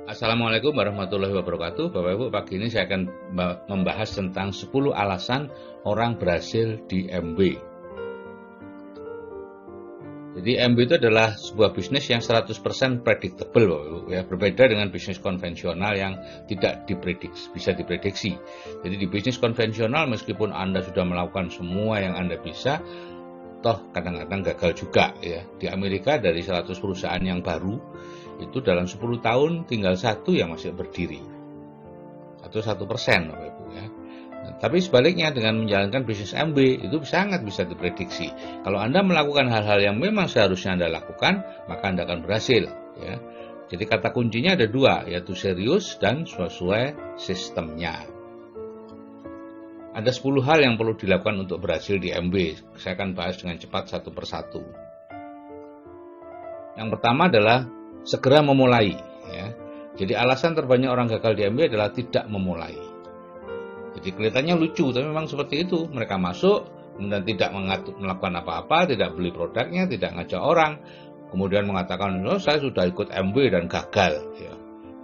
Assalamualaikum warahmatullahi wabarakatuh. Bapak Ibu, pagi ini saya akan membahas tentang 10 alasan orang berhasil di MB. Jadi MB itu adalah sebuah bisnis yang 100% predictable, Bapak Ibu, ya. Berbeda dengan bisnis konvensional yang tidak bisa diprediksi. Jadi di bisnis konvensional meskipun Anda sudah melakukan semua yang Anda bisa, toh kadang-kadang gagal juga, ya. Di Amerika dari 100 perusahaan yang baru itu dalam 10 tahun tinggal satu yang masih berdiri, atau 1%, Bapak Ibu, ya. Nah, tapi sebaliknya dengan menjalankan bisnis MB itu sangat bisa diprediksi. Kalau Anda melakukan hal-hal yang memang seharusnya Anda lakukan, maka Anda akan berhasil, ya. Jadi kata kuncinya ada dua, yaitu serius dan sesuai sistemnya. Ada 10 hal yang perlu dilakukan untuk berhasil di MB. Saya akan bahas dengan cepat satu persatu. Yang pertama adalah segera memulai, ya. Jadi alasan terbanyak orang gagal di MB adalah tidak memulai. Jadi kelihatannya lucu, tapi memang seperti itu. Mereka masuk, kemudian tidak melakukan apa-apa, tidak beli produknya, tidak ngajak orang, kemudian mengatakan, oh saya sudah ikut MB dan gagal, ya.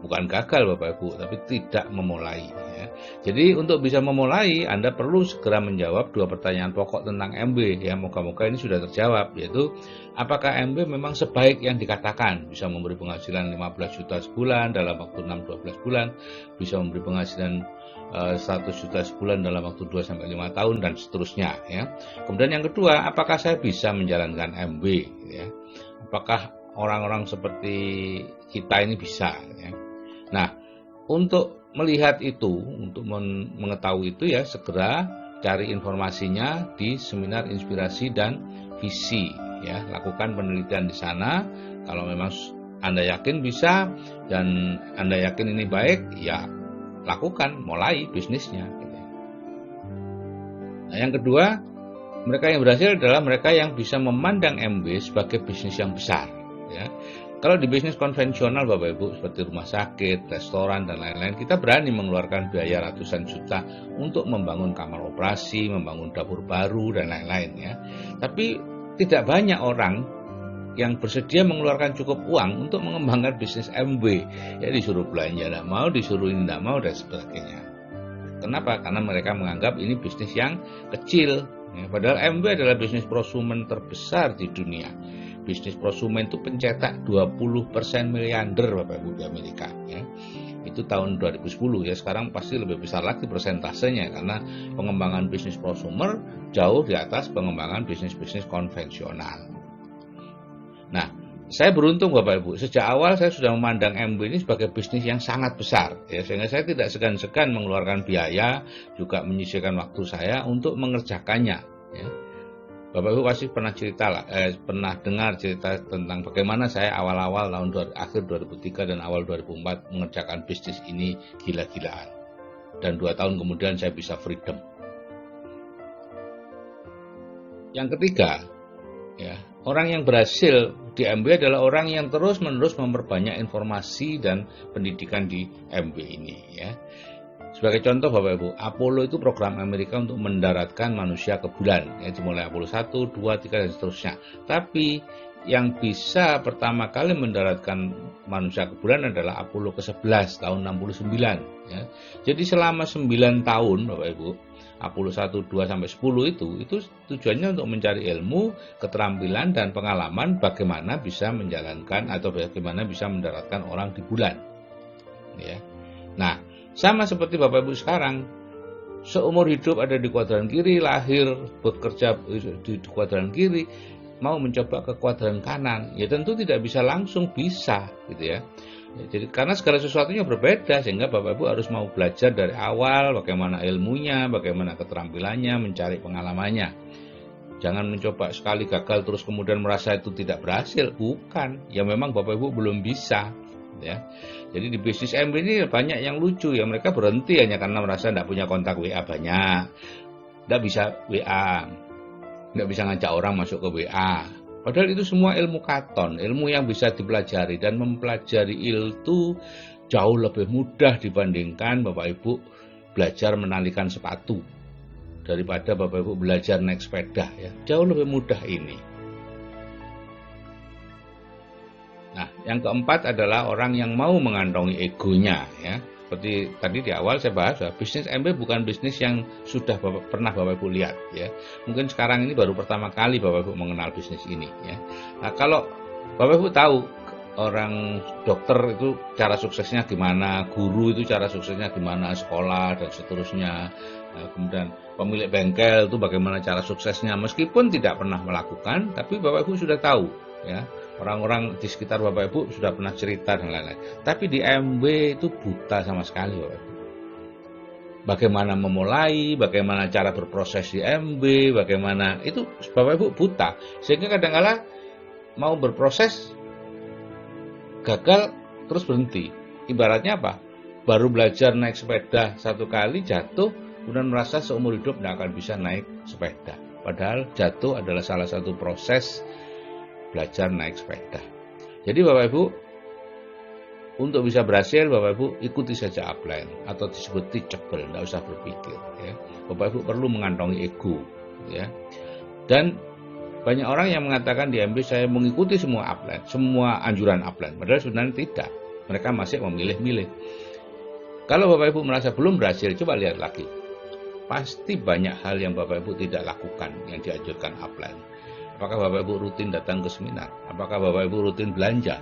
Bukan gagal Bapak Ibu, tapi tidak memulai, ya. Jadi untuk bisa memulai, Anda perlu segera menjawab dua pertanyaan pokok tentang MB, ya. Moga-moga ini sudah terjawab, yaitu apakah MB memang sebaik yang dikatakan, bisa memberi penghasilan 15 juta sebulan dalam waktu 6-12 bulan, bisa memberi penghasilan 100 juta sebulan dalam waktu 2-5 tahun, dan seterusnya, ya. Kemudian yang kedua, apakah saya bisa menjalankan MB, ya. Apakah orang-orang seperti kita ini bisa, ya. Nah, untuk melihat itu, untuk mengetahui itu, ya, segera cari informasinya di seminar inspirasi dan visi, ya. Lakukan penelitian di sana. Kalau memang Anda yakin bisa dan Anda yakin ini baik, ya lakukan, mulai bisnisnya, gitu. Nah, yang kedua, mereka yang berhasil adalah mereka yang bisa memandang MB sebagai bisnis yang besar, ya. Kalau di bisnis konvensional Bapak Ibu, seperti rumah sakit, restoran, dan lain-lain, kita berani mengeluarkan biaya ratusan juta untuk membangun kamar operasi, membangun dapur baru, dan lain-lain, ya. Tapi tidak banyak orang yang bersedia mengeluarkan cukup uang untuk mengembangkan bisnis MB. Ya, disuruh belanja tidak mau, disuruh ini tidak mau, dan sebagainya. Kenapa? Karena mereka menganggap ini bisnis yang kecil, ya. Padahal MB adalah bisnis prosumen terbesar di dunia. Bisnis prosumen itu pencetak 20% miliarder Bapak Ibu di Amerika, ya. Itu tahun 2010, ya. Sekarang pasti lebih besar lagi persentasenya karena pengembangan bisnis prosumer jauh di atas pengembangan bisnis-bisnis konvensional. Nah, saya beruntung Bapak Ibu, sejak awal saya sudah memandang MB ini sebagai bisnis yang sangat besar, ya, sehingga saya tidak segan-segan mengeluarkan biaya, juga menyisihkan waktu saya untuk mengerjakannya, ya. Bapak Ibu pasti pernah pernah dengar cerita tentang bagaimana saya awal-awal akhir 2003 dan awal 2004 mengerjakan bisnis ini gila-gilaan. Dan 2 tahun kemudian saya bisa freedom. Yang ketiga, ya, orang yang berhasil di MB adalah orang yang terus-menerus memperbanyak informasi dan pendidikan di MB ini, ya. Sebagai contoh Bapak Ibu, Apollo itu program Amerika untuk mendaratkan manusia ke bulan, ya, dimulai Apollo 1, 2, 3, dan seterusnya. Tapi yang bisa pertama kali mendaratkan manusia ke bulan adalah Apollo ke-11 tahun 69, ya. Jadi selama 9 tahun Bapak Ibu, Apollo 1, 2, sampai 10 itu tujuannya untuk mencari ilmu, keterampilan, dan pengalaman bagaimana bisa menjalankan atau bagaimana bisa mendaratkan orang di bulan, ya. Nah, sama seperti Bapak Ibu sekarang, seumur hidup ada di kuadran kiri, lahir bekerja di kuadran kiri, mau mencoba ke kuadran kanan, ya tentu tidak bisa langsung bisa, gitu, ya. Jadi karena segala sesuatunya berbeda, sehingga Bapak Ibu harus mau belajar dari awal bagaimana ilmunya, bagaimana keterampilannya, mencari pengalamannya. Jangan mencoba sekali gagal terus kemudian merasa itu tidak berhasil, bukan. Ya memang Bapak Ibu belum bisa, ya. Jadi di bisnis MB ini banyak yang lucu, ya. Mereka berhenti hanya karena merasa tidak punya kontak WA banyak, tidak bisa WA, tidak bisa ngajak orang masuk ke WA. Padahal itu semua ilmu katon, ilmu yang bisa dipelajari, dan mempelajari itu jauh lebih mudah dibandingkan Bapak Ibu belajar menalikan sepatu, daripada Bapak Ibu belajar naik sepeda, ya. Jauh lebih mudah ini. Nah, Yang keempat adalah orang yang mau mengantongi egonya, ya. Seperti tadi di awal saya bahas, bisnis MB bukan bisnis yang sudah pernah Bapak Ibu lihat, ya. Mungkin sekarang ini baru pertama kali Bapak Ibu mengenal bisnis ini, ya. Nah, kalau Bapak Ibu tahu orang dokter itu cara suksesnya gimana, guru itu cara suksesnya gimana, sekolah dan seterusnya. Nah, kemudian pemilik bengkel itu bagaimana cara suksesnya, meskipun tidak pernah melakukan, tapi Bapak Ibu sudah tahu, ya. Orang-orang di sekitar Bapak Ibu sudah pernah cerita dan lain-lain. Tapi di MB itu buta sama sekali, Bapak Ibu. Bagaimana memulai, bagaimana cara berproses di MB, bagaimana itu Bapak Ibu buta. Sehingga kadang-kala mau berproses gagal terus berhenti. Ibaratnya apa? Baru belajar naik sepeda satu kali jatuh, kemudian merasa seumur hidup tidak akan bisa naik sepeda. Padahal jatuh adalah salah satu proses belajar naik sepeda. Jadi Bapak Ibu, untuk bisa berhasil Bapak Ibu ikuti saja upline atau disebut teachable, tidak usah berpikir, ya. Bapak Ibu perlu mengantongi ego, ya. Dan banyak orang yang mengatakan di MB saya mengikuti semua upline, semua anjuran upline. Padahal sebenarnya tidak. Mereka masih memilih-milih. Kalau Bapak Ibu merasa belum berhasil, coba lihat lagi. Pasti banyak hal yang Bapak Ibu tidak lakukan yang dianjurkan upline. Apakah Bapak Ibu rutin datang ke seminar? Apakah Bapak Ibu rutin belanja?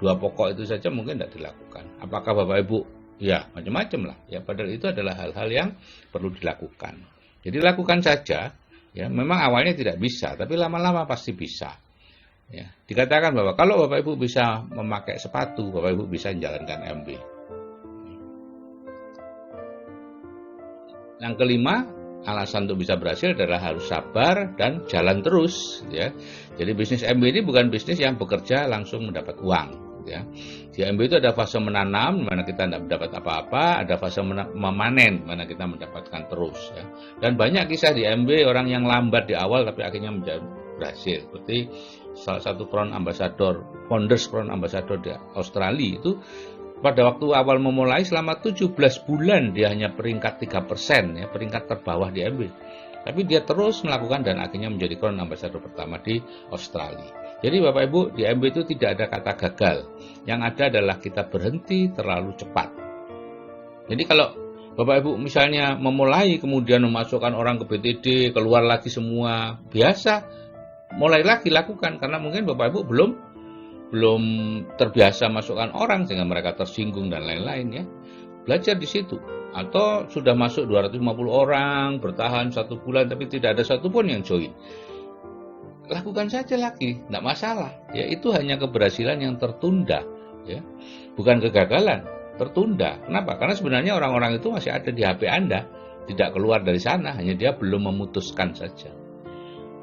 2 pokok itu saja mungkin tidak dilakukan. Apakah Bapak Ibu, ya macam-macam lah. Ya, padahal itu adalah hal-hal yang perlu dilakukan. Jadi lakukan saja. Ya, memang awalnya tidak bisa, tapi lama-lama pasti bisa. Ya, dikatakan bahwa kalau Bapak Ibu bisa memakai sepatu, Bapak Ibu bisa menjalankan MB. Yang kelima, alasan untuk bisa berhasil adalah harus sabar dan jalan terus. Ya, jadi bisnis MB ini bukan bisnis yang bekerja langsung mendapat uang. Ya, di MB itu ada fase menanam, di mana kita tidak mendapat apa-apa, ada fase memanen, di mana kita mendapatkan terus. Ya. Dan banyak kisah di MB orang yang lambat di awal, tapi akhirnya berhasil. Seperti salah satu Crown Ambassador, Founders Crown Ambassador di Australia itu, pada waktu awal memulai selama 17 bulan dia hanya peringkat 3%, ya, peringkat terbawah di MB. Tapi dia terus melakukan dan akhirnya menjadi Crown Ambassador pertama di Australia. Jadi Bapak Ibu, di MB itu tidak ada kata gagal. Yang ada adalah kita berhenti terlalu cepat. Jadi kalau Bapak Ibu misalnya memulai kemudian memasukkan orang ke BTD, keluar lagi semua, biasa, mulai lagi lakukan. Karena mungkin Bapak Ibu belum terbiasa masukkan orang sehingga mereka tersinggung dan lain-lain, ya. Belajar di situ. Atau sudah masuk 250 orang, bertahan 1 bulan tapi tidak ada satupun yang join. Lakukan saja lagi, tidak masalah. Ya, itu hanya keberhasilan yang tertunda, ya. Bukan kegagalan, tertunda. Kenapa? Karena sebenarnya orang-orang itu masih ada di HP Anda, tidak keluar dari sana, hanya dia belum memutuskan saja.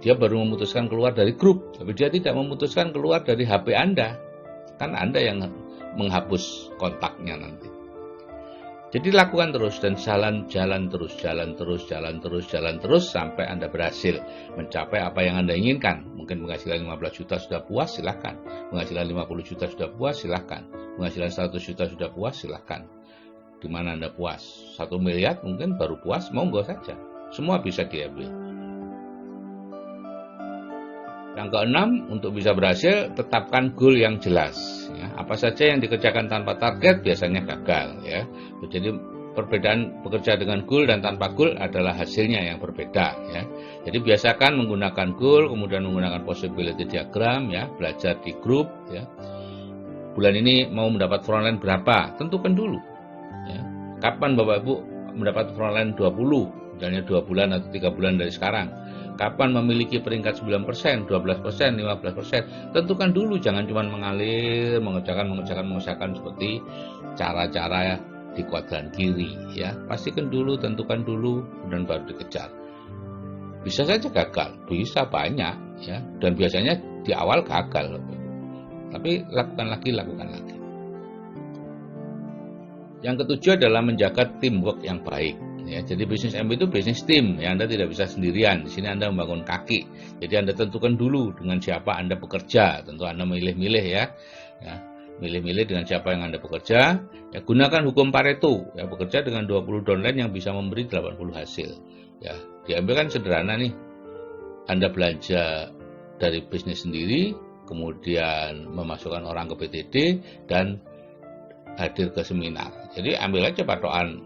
Dia baru memutuskan keluar dari grup, tapi dia tidak memutuskan keluar dari HP Anda. Kan Anda yang menghapus kontaknya nanti. Jadi lakukan terus dan jalan terus sampai Anda berhasil mencapai apa yang Anda inginkan. Mungkin penghasilan 15 juta sudah puas, silahkan. Penghasilan 50 juta sudah puas, silahkan. Penghasilan 100 juta sudah puas, silahkan. Di mana Anda puas? 1 miliar mungkin baru puas, monggo saja. Semua bisa diambil. Yang keenam, untuk bisa berhasil, tetapkan goal yang jelas. Ya, apa saja yang dikerjakan tanpa target biasanya gagal. Ya. Jadi perbedaan bekerja dengan goal dan tanpa goal adalah hasilnya yang berbeda. Ya. Jadi biasakan menggunakan goal, kemudian menggunakan possibility diagram, ya, belajar di grup. Ya. Bulan ini mau mendapat frontline berapa? Tentukan dulu. Ya. Kapan Bapak Ibu mendapat frontline 20? Misalnya 2 bulan atau 3 bulan dari sekarang. Kapan memiliki peringkat 9%, 12%, 15%. Tentukan dulu, jangan cuma mengalir, mengerjakan seperti cara-cara di kuadran kiri. Ya, pastikan dulu, tentukan dulu, dan baru dikejar. Bisa saja gagal, bisa banyak, ya, dan biasanya di awal gagal. Tapi lakukan lagi. Yang ketujuh adalah menjaga teamwork yang baik. Ya, jadi bisnis MB itu bisnis tim, ya, Anda tidak bisa sendirian. Di sini Anda membangun kaki. Jadi Anda tentukan dulu dengan siapa Anda bekerja. Tentu Anda milih-milih, ya. Ya, milih-milih dengan siapa yang Anda bekerja. Ya, gunakan hukum Pareto. Ya, bekerja dengan 20 downline yang bisa memberi 80 hasil. Ya, di MB kan sederhana nih. Anda belanja dari bisnis sendiri, kemudian memasukkan orang ke PTD, dan hadir ke seminar. Jadi ambil aja patokan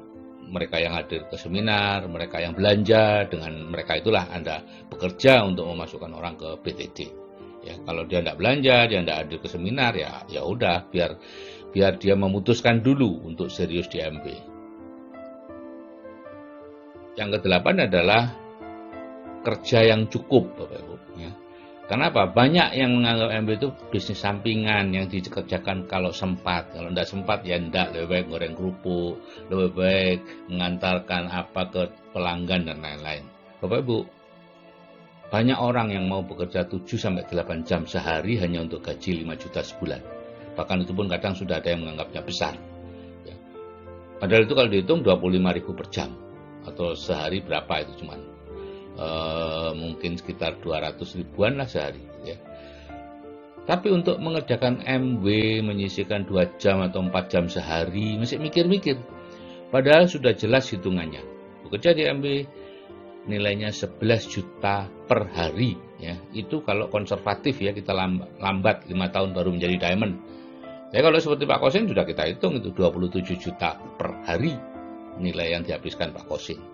mereka yang hadir ke seminar, mereka yang belanja, dengan mereka itulah Anda bekerja untuk memasukkan orang ke PTD. Ya, kalau dia tidak belanja, dia tidak hadir ke seminar, ya udah, biar dia memutuskan dulu untuk serius di MB. Yang kedelapan adalah kerja yang cukup, Bapak Ibu. Ya. Kenapa? Banyak yang menganggap MB itu bisnis sampingan yang dikerjakan kalau sempat. Kalau tidak sempat, ya tidak. Lebih baik goreng kerupuk, lebih baik mengantarkan apa ke pelanggan dan lain-lain. Bapak Ibu, banyak orang yang mau bekerja 7-8 jam sehari hanya untuk gaji 5 juta sebulan. Bahkan itu pun kadang sudah ada yang menganggapnya besar. Ya. Padahal itu kalau dihitung 25.000 per jam. Atau sehari berapa itu cuman. Mungkin sekitar 200 ribuan lah sehari, ya. Tapi untuk mengerjakan MB, menyisihkan 2 jam atau 4 jam sehari, masih mikir-mikir. Padahal sudah jelas hitungannya. Bekerja di MB nilainya 11 juta per hari, ya. Itu kalau konservatif, ya, kita lambat 5 tahun baru menjadi diamond. Ya, kalau seperti Pak Kosin sudah kita hitung itu 27 juta per hari nilai yang dihabiskan Pak Kosin.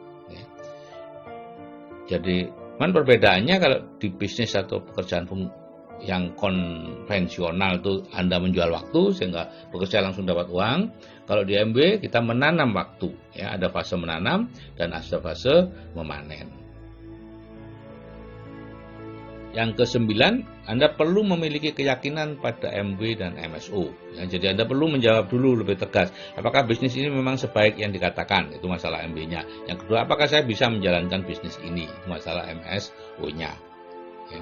Jadi, perbedaannya kalau di bisnis atau pekerjaan yang konvensional itu Anda menjual waktu sehingga bekerja langsung dapat uang. Kalau di MB kita menanam waktu, ya, ada fase menanam dan ada fase memanen. Yang ke-9, Anda perlu memiliki keyakinan pada MB dan MSO. Ya, jadi Anda perlu menjawab dulu lebih tegas, apakah bisnis ini memang sebaik yang dikatakan? Itu masalah MB-nya. Yang kedua, apakah saya bisa menjalankan bisnis ini? Itu masalah MSO-nya. Ya.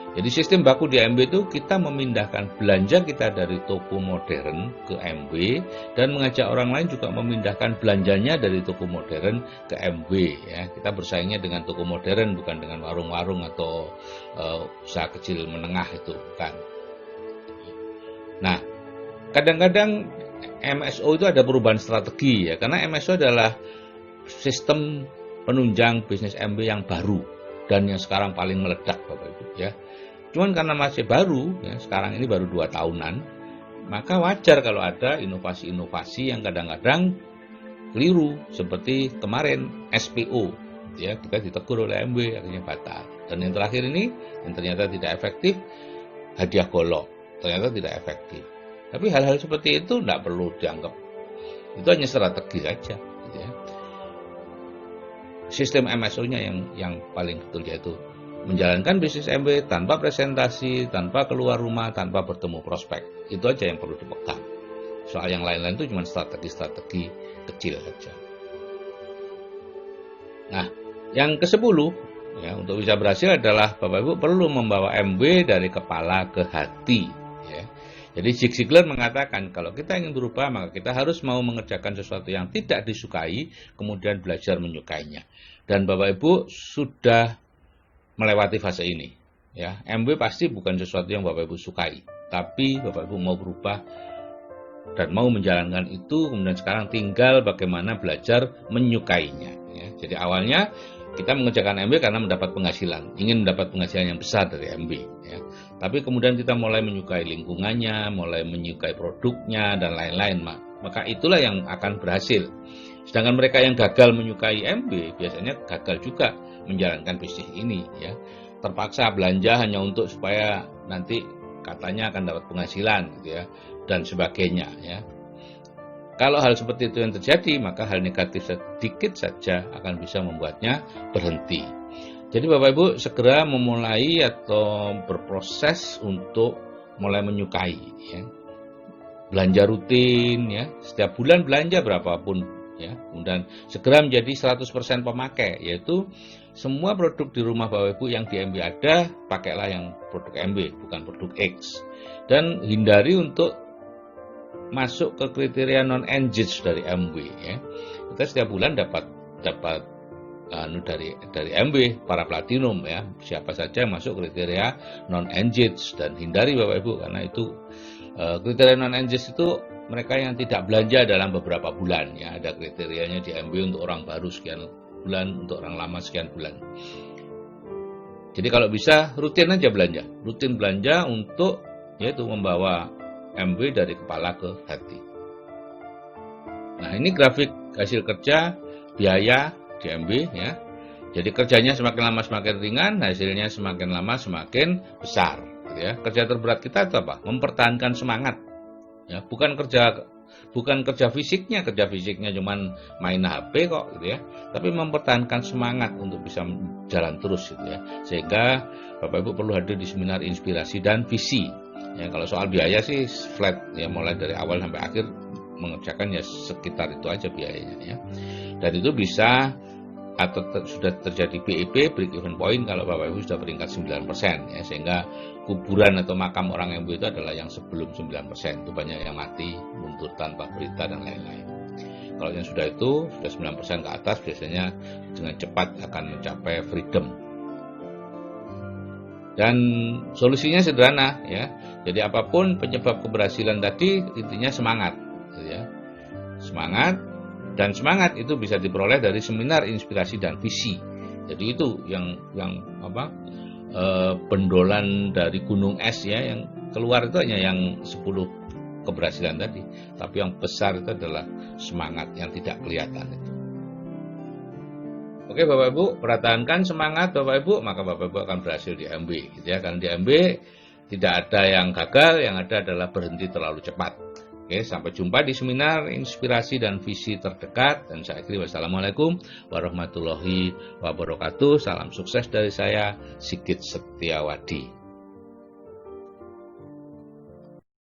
Jadi sistem baku di MB itu kita memindahkan belanja kita dari toko modern ke MB dan mengajak orang lain juga memindahkan belanjanya dari toko modern ke MB. Ya. Kita bersaingnya dengan toko modern, bukan dengan warung-warung atau usaha kecil menengah itu, bukan. Nah, kadang-kadang MSO itu ada perubahan strategi, ya, karena MSO adalah sistem penunjang bisnis MB yang baru dan yang sekarang paling meledak, Bapak Ibu, ya. Cuman karena masih baru, ya, sekarang ini baru 2 tahunan, maka wajar kalau ada inovasi-inovasi yang kadang-kadang keliru, seperti kemarin SPO, ya, kita ditegur oleh MB, akhirnya batal. Dan yang terakhir ini, yang ternyata tidak efektif, hadiah golok, ternyata tidak efektif. Tapi hal-hal seperti itu tidak perlu dianggap, itu hanya strategi saja, gitu, ya. Sistem MSO-nya yang paling betul, yaitu menjalankan bisnis MB tanpa presentasi, tanpa keluar rumah, tanpa bertemu prospek. Itu aja yang perlu dipegang. Soal yang lain-lain itu cuma strategi-strategi kecil saja. Nah, yang ke-10, ya, untuk bisa berhasil adalah Bapak Ibu perlu membawa MB dari kepala ke hati. Ya. Jadi Zig Ziglar mengatakan kalau kita ingin berubah maka kita harus mau mengerjakan sesuatu yang tidak disukai, kemudian belajar menyukainya. Dan Bapak Ibu sudah melewati fase ini, ya. MB pasti bukan sesuatu yang Bapak Ibu sukai, tapi Bapak Ibu mau berubah dan mau menjalankan itu, kemudian sekarang tinggal bagaimana belajar menyukainya, ya. Jadi awalnya kita mengerjakan MB karena mendapat penghasilan, ingin mendapat penghasilan yang besar dari MB, ya. Tapi kemudian kita mulai menyukai lingkungannya, mulai menyukai produknya dan lain-lain, maka itulah yang akan berhasil. Sedangkan mereka yang gagal menyukai MB biasanya gagal juga menjalankan bisnis ini, ya. Terpaksa belanja hanya untuk supaya nanti katanya akan dapat penghasilan, gitu, ya, dan sebagainya, ya. Kalau hal seperti itu yang terjadi, maka hal negatif sedikit saja akan bisa membuatnya berhenti. Jadi Bapak Ibu segera memulai atau berproses untuk mulai menyukai, ya. Belanja rutin, ya, setiap bulan belanja berapapun, ya. Kemudian segera menjadi 100% pemakai, yaitu semua produk di rumah Bapak Ibu yang di MB ada, pakailah yang produk MB, bukan produk X. Dan hindari untuk masuk ke kriteria non-engaged dari MB, ya. Kita setiap bulan dapat dari MB para platinum, ya. Siapa saja yang masuk kriteria non-engaged, dan hindari Bapak Ibu karena itu kriteria non-engaged itu mereka yang tidak belanja dalam beberapa bulan, ya. Ada kriterianya di MB untuk orang baru sekian bulan, untuk orang lama sekian bulan. Jadi kalau bisa rutin aja belanja, rutin belanja untuk yaitu membawa MB dari kepala ke hati. Nah, ini grafik hasil kerja biaya di MB ya. Jadi kerjanya semakin lama semakin ringan, hasilnya semakin lama semakin besar gitu ya. Kerja terberat kita itu apa? Mempertahankan semangat. Ya, bukan kerja fisiknya cuman main HP kok gitu ya. Tapi mempertahankan semangat untuk bisa jalan terus gitu ya. Sehingga Bapak Ibu perlu hadir di seminar inspirasi dan visi. Ya, kalau soal biaya sih flat ya, mulai dari awal sampai akhir mengerjakan ya sekitar itu aja biayanya ya. Dan itu bisa atau sudah terjadi BEP, break even point, kalau Bapak Ibu sudah peringkat 9% ya, sehingga kuburan atau makam orang MB itu adalah yang sebelum 9%, itu banyak yang mati mundur tanpa berita dan lain-lain. Kalau yang sudah itu, sudah 9% ke atas, biasanya dengan cepat akan mencapai freedom. Dan solusinya sederhana ya, jadi apapun penyebab keberhasilan tadi, intinya semangat gitu ya. Semangat. Dan semangat itu bisa diperoleh dari seminar inspirasi dan visi. Jadi itu yang pendolan dari gunung es ya, yang keluar itu hanya yang 10 keberhasilan tadi. Tapi yang besar itu adalah semangat yang tidak kelihatan itu. Oke Bapak Ibu, pertahankan semangat Bapak Ibu, maka Bapak Ibu akan berhasil di MB gitu ya. Karena di MB tidak ada yang gagal, yang ada adalah berhenti terlalu cepat. Oke, sampai jumpa di seminar inspirasi dan visi terdekat. Dan saya akhiri, wassalamualaikum warahmatullahi wabarakatuh. Salam sukses dari saya, Sigit Setiawadi.